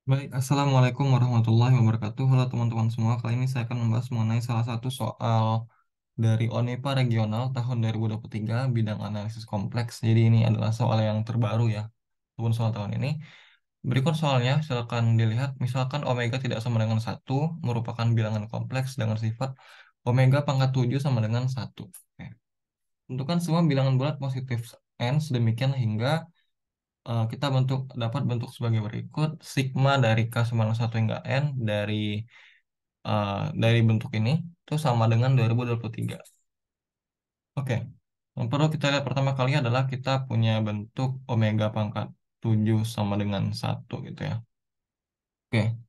Baik, Assalamualaikum warahmatullahi wabarakatuh. Halo teman-teman semua, kali ini saya akan membahas mengenai salah satu soal dari ONEPA Regional tahun 2023, bidang analisis kompleks. Jadi ini adalah soal yang terbaru ya, ataupun soal tahun ini. Berikut soalnya, silakan dilihat. Misalkan omega tidak sama dengan satu merupakan bilangan kompleks dengan sifat omega pangkat 7 sama dengan satu. Oke. Tentukan semua bilangan bulat positif n sedemikian hingga kita dapat bentuk sebagai berikut. Sigma dari K sama dengan 1 hingga N dari bentuk ini itu sama dengan 2023. Oke. Yang perlu kita lihat pertama kali adalah kita punya bentuk omega pangkat 7 sama dengan satu gitu ya. Oke.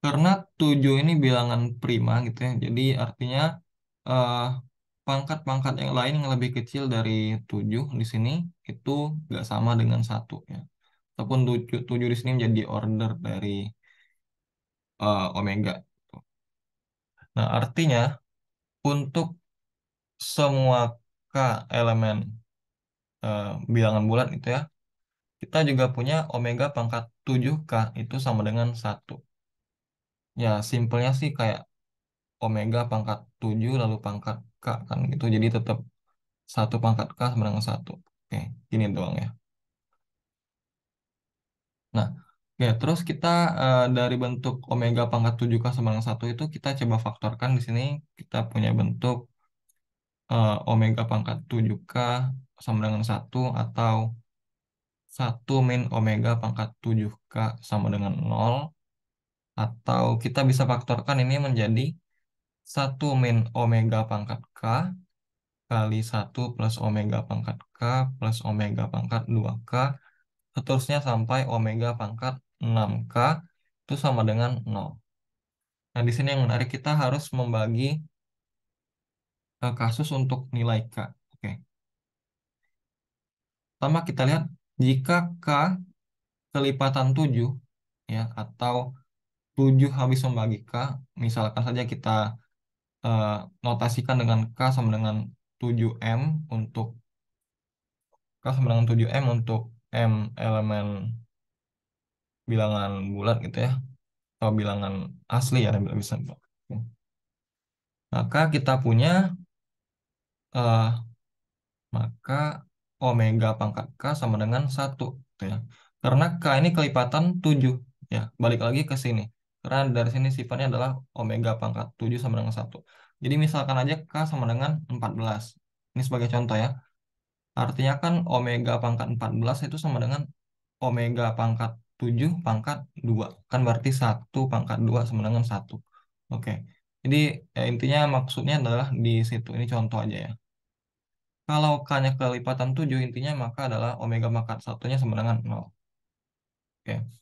Karena 7 ini bilangan prima gitu ya. Jadi artinya eh, pangkat-pangkat yang lain yang lebih kecil dari 7 di sini itu nggak sama dengan satu ya. Ataupun 7 di sini menjadi order dari omega. Nah, artinya untuk semua K elemen bilangan bulat itu ya, kita juga punya omega pangkat 7K itu sama dengan satu. Ya, simpelnya sih kayak omega pangkat 7 lalu pangkat K kan gitu. Jadi tetap satu pangkat K sama dengan satu. Oke, gini doang ya. Nah, oke, terus kita dari bentuk omega pangkat 7K sama dengan satu itu kita coba faktorkan di sini kita punya bentuk omega pangkat 7K sama dengan satu atau satu min omega pangkat 7K sama dengan nol, atau kita bisa faktorkan ini menjadi satu min omega pangkat K kali satu plus omega pangkat K plus omega pangkat 2K seterusnya sampai omega pangkat 6K itu sama dengan nol. Nah, di sini yang menarik kita harus membagi kasus untuk nilai K. Oke. Pertama kita lihat jika K kelipatan 7 ya atau 7 habis membagi K, misalkan saja kita eh, notasikan dengan K sama dengan 7M untuk K sama dengan 7M untuk M elemen bilangan bulat gitu ya, atau bilangan asli ya, bisa. Maka kita punya eh, maka omega pangkat K sama dengan satu gitu ya. Karena K ini kelipatan 7 ya. Balik lagi ke sini. Karena dari sini sifatnya adalah omega pangkat 7 sama dengan satu. Jadi misalkan aja K sama dengan 14. Ini sebagai contoh ya. Artinya kan omega pangkat 14 itu sama dengan omega pangkat 7 pangkat 2. Kan berarti satu pangkat 2 sama dengan satu. Oke. Jadi intinya maksudnya adalah di situ. Ini contoh aja ya. Kalau K-nya kelipatan 7 intinya maka adalah omega pangkat satunya sama dengan nol. Oke.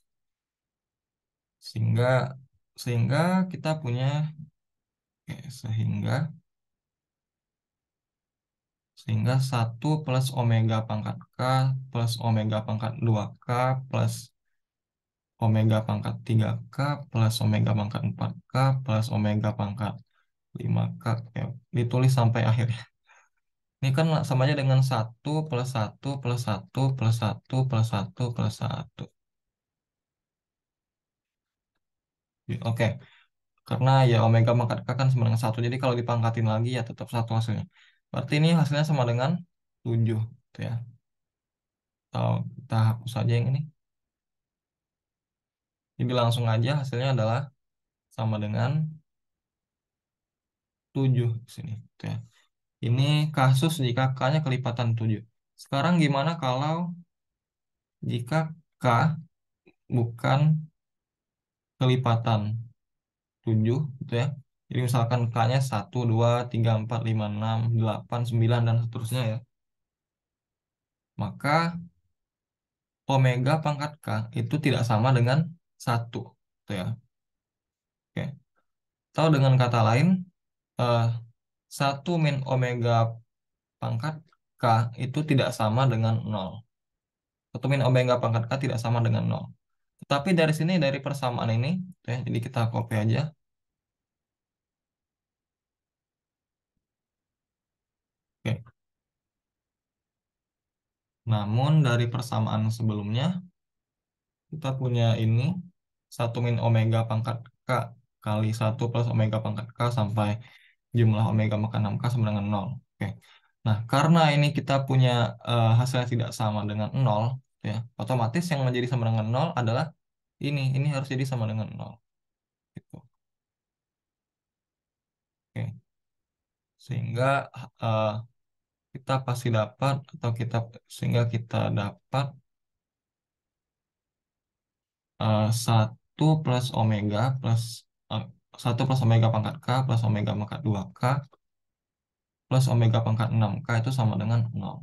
Sehingga sehingga kita punya oke, sehingga satu plus omega pangkat K plus omega pangkat 2K plus omega pangkat 3K plus omega pangkat 4K plus omega pangkat 5K. Oke, ditulis sampai akhirnya. Ini kan sama aja dengan satu plus satu plus satu plus satu plus satu plus satu. Oke. Karena ya omega pangkat K kan sama dengan satu. Jadi kalau dipangkatin lagi ya tetap satu hasilnya. Berarti ini hasilnya sama dengan 7 gitu ya. Atau kita hapus saja yang ini. Jadi langsung aja hasilnya adalah sama dengan 7 di sini gitu ya. Ini kasus jika K-nya kelipatan 7. Sekarang gimana kalau jika K bukan kelipatan 7 gitu ya. Jadi misalkan K-nya 1, 2, 3, 4, 5, 6, 8, 9 dan seterusnya ya. Maka omega pangkat K itu tidak sama dengan satu, gitu ya. Oke. Atau dengan kata lain, eh, 1 min omega pangkat K itu tidak sama dengan nol. 1 min omega pangkat K tidak sama dengan nol. Tetapi dari sini, dari persamaan ini, gitu ya, jadi kita copy aja. Oke. Namun dari persamaan sebelumnya, kita punya ini satu min omega pangkat K kali satu plus omega pangkat K sampai jumlah omega pangkat 6K sama dengan nol. Oke. Nah, karena ini kita punya hasilnya tidak sama dengan nol, ya, otomatis yang menjadi sama dengan nol adalah ini harus jadi sama dengan nol. Gitu. Oke. Sehingga eh, kita pasti dapat atau kita sehingga kita dapat 1 plus omega plus eh, 1 plus omega pangkat K plus omega pangkat 2K plus omega pangkat 6K itu sama dengan nol.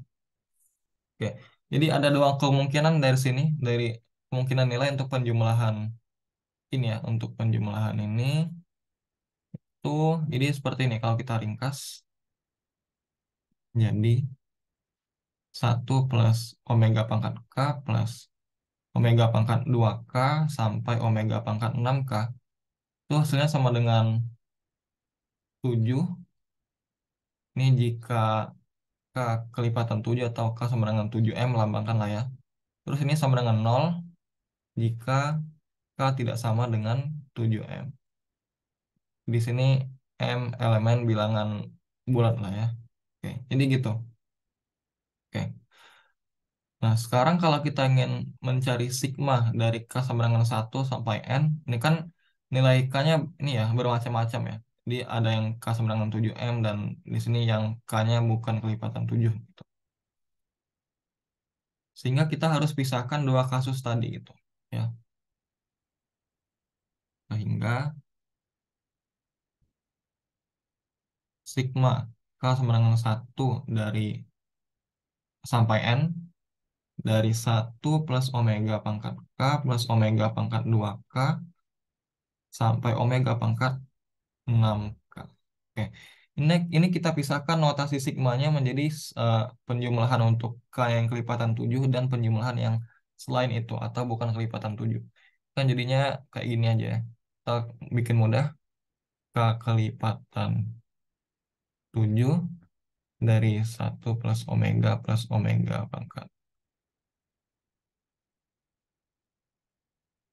Oke, jadi ada dua kemungkinan dari sini, dari kemungkinan nilai untuk penjumlahan ini ya, untuk penjumlahan ini tuh, jadi seperti ini kalau kita ringkas, jadi 1 plus omega pangkat K plus omega pangkat 2K sampai omega pangkat 6K itu hasilnya sama dengan 7. Ini jika K kelipatan 7 atau K sama dengan 7M lambangkan lah ya. Terus ini sama dengan nol jika K tidak sama dengan 7M. Di sini M elemen bilangan bulat lah ya. Oke, jadi gitu. Oke. Nah, sekarang kalau kita ingin mencari sigma dari K sama dengan 1 sampai N, ini kan nilai K-nya ini ya bermacam-macam ya. Jadi ada yang K sama dengan 7M dan di sini yang K-nya bukan kelipatan 7 gitu. Sehingga kita harus pisahkan dua kasus tadi gitu. Ya, sehingga sigma K sama dengan 1 dari sampai N dari 1 plus omega pangkat K plus omega pangkat 2K sampai omega pangkat 6K. Oke. Ini kita pisahkan notasi sigmanya menjadi eh, penjumlahan untuk K yang kelipatan 7 dan penjumlahan yang selain itu atau bukan kelipatan 7. Kan jadinya kayak gini aja ya. Kita bikin mudah. K kelipatan 7 dari 1 plus omega pangkat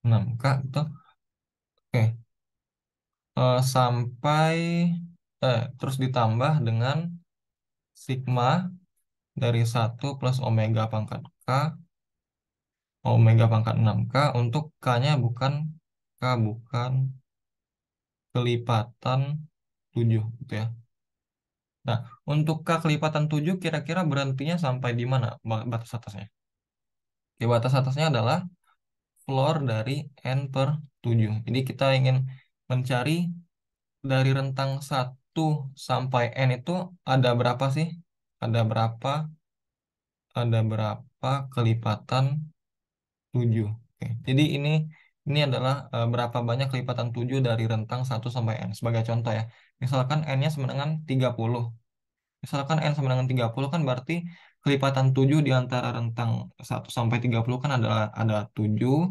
6K gitu. Oke. Sampai terus ditambah dengan sigma dari 1 plus omega pangkat K omega pangkat 6K untuk K-nya bukan K bukan kelipatan 7 gitu ya. Nah, untuk K kelipatan 7 kira-kira berhentinya sampai di mana batas atasnya? Oke, batas atasnya adalah floor dari N per 7. Jadi kita ingin mencari dari rentang 1 sampai N itu ada berapa sih? Ada berapa? Ada berapa kelipatan 7? Oke. Jadi ini adalah berapa banyak kelipatan 7 dari rentang 1 sampai N. Sebagai contoh ya. Misalkan N-nya sama dengan 30. Misalkan N sama dengan 30 kan berarti kelipatan 7 di antara rentang 1 sampai 30 kan ada 7,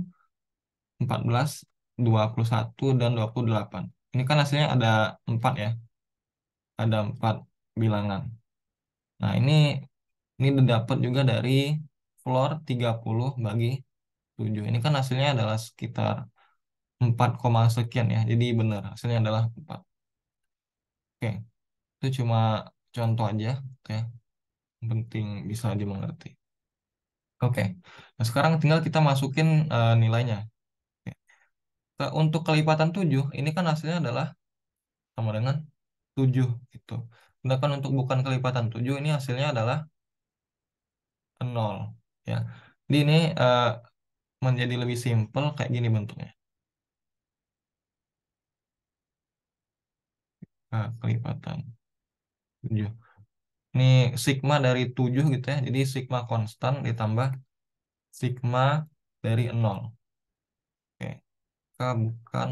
14, 21, dan 28. Ini kan hasilnya ada 4 ya. Ada 4 bilangan. Nah, ini didapat juga dari floor 30 bagi 7. Ini kan hasilnya adalah sekitar 4, sekian ya. Jadi benar hasilnya adalah 4. Oke, itu cuma contoh aja. Oke, yang penting bisa dimengerti. Oke, nah sekarang tinggal kita masukin nilainya. Oke. Untuk kelipatan 7, ini kan hasilnya adalah sama dengan 7 gitu. Sedangkan untuk bukan kelipatan 7, ini hasilnya adalah 0 ya. Jadi ini menjadi lebih simpel kayak gini bentuknya. Kelipatan 7. Ini sigma dari 7 gitu ya. Jadi sigma konstan ditambah sigma dari 0. Oke. K bukan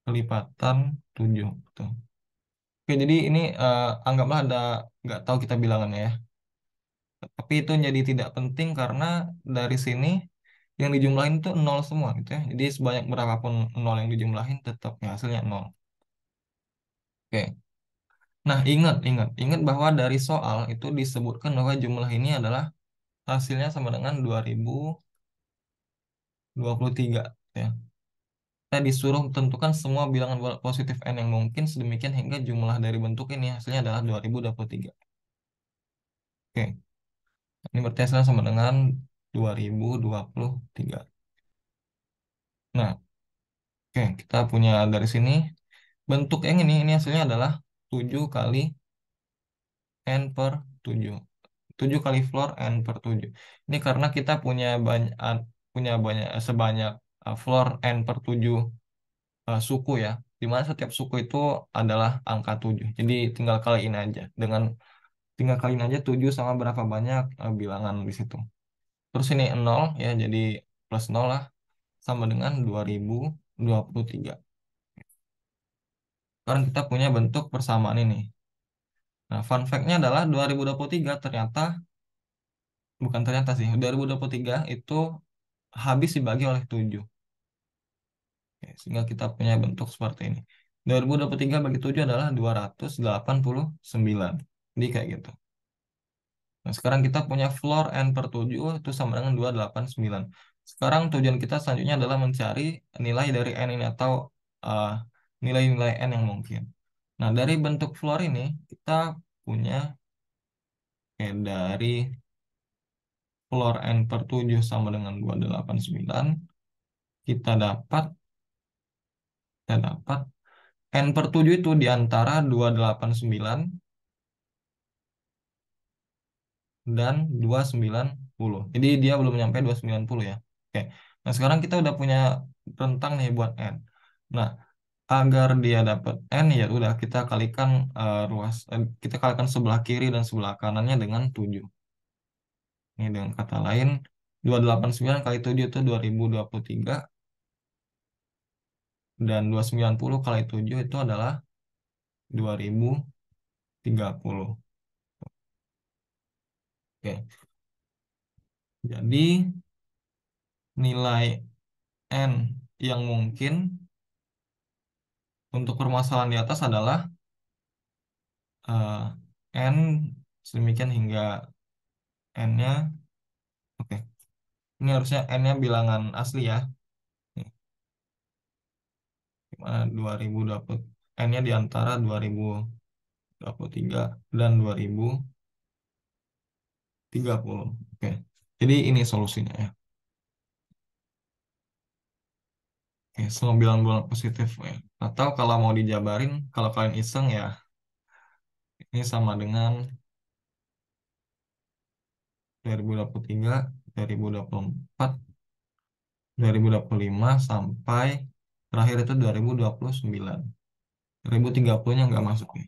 kelipatan 7 gitu. Oke, jadi ini anggaplah ada nggak tahu kita bilangannya ya. Tapi itu jadi tidak penting karena dari sini yang dijumlahin itu 0 semua gitu ya. Jadi sebanyak berapapun 0 yang dijumlahin tetapnya hasilnya 0. Oke. Nah, ingat bahwa dari soal itu disebutkan bahwa jumlah ini adalah hasilnya sama dengan 2000 23 ya. Kita disuruh tentukan semua bilangan positif n yang mungkin sedemikian hingga jumlah dari bentuk ini hasilnya adalah 2023. Oke, ini berarti hasilnya sama dengan 2023. Nah, oke, kita punya dari sini bentuk yang ini hasilnya adalah 7 kali n per 7. 7 kali floor n per 7. Ini karena kita punya banyak sebanyak floor n per 7 suku ya, di mana setiap suku itu adalah angka 7. Jadi tinggal kaliin aja 7 sama berapa banyak bilangan di situ. Terus ini 0 ya, jadi plus 0 lah, sama dengan 2023. Sekarang kita punya bentuk persamaan ini. Nah, fun fact-nya adalah 2023 ternyata, bukan ternyata sih, 2023 itu habis dibagi oleh 7. Oke, sehingga kita punya bentuk seperti ini. 2023 bagi 7 adalah 289. Jadi kayak gitu. Nah, sekarang kita punya floor n per 7 itu sama dengan 289. Sekarang tujuan kita selanjutnya adalah mencari nilai dari n ini atau uh, nilai-nilai n yang mungkin. Nah, dari bentuk floor ini kita punya dari floor n per 7 sama dengan 289, kita dapat kita dapat n per 7 itu di antara 289 dan 290. Jadi dia belum nyampe 290 ya. Oke. Nah, sekarang kita udah punya rentang nih buat n. Nah, agar dia dapat n ya udah kita kalikan sebelah kiri dan sebelah kanannya dengan 7. Ini dengan kata lain 289 kali 7 itu 2023 dan 290 kali 7 itu adalah 2030. Oke. Jadi nilai n yang mungkin untuk permasalahan di atas adalah eh, n sedemikian hingga n-nya. Oke, ini harusnya n-nya bilangan asli ya. Nih, dimana 2020 n-nya di antara 2023 dan 2030. Oke, jadi ini solusinya ya. Oke, semua bilangan positif ya. Atau kalau mau dijabarin, kalau kalian iseng ya, ini sama dengan 2023, 2024, 2025 sampai terakhir itu 2029. 2030-nya nggak masuk ya.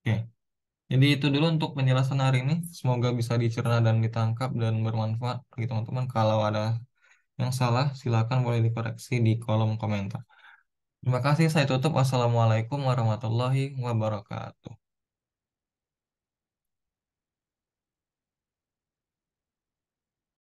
Oke, jadi itu dulu untuk penjelasan hari ini. Semoga bisa dicerna dan ditangkap dan bermanfaat bagi teman-teman. Kalau ada yang salah, silakan boleh dikoreksi di kolom komentar. Terima kasih, saya tutup. Wassalamualaikum warahmatullahi wabarakatuh.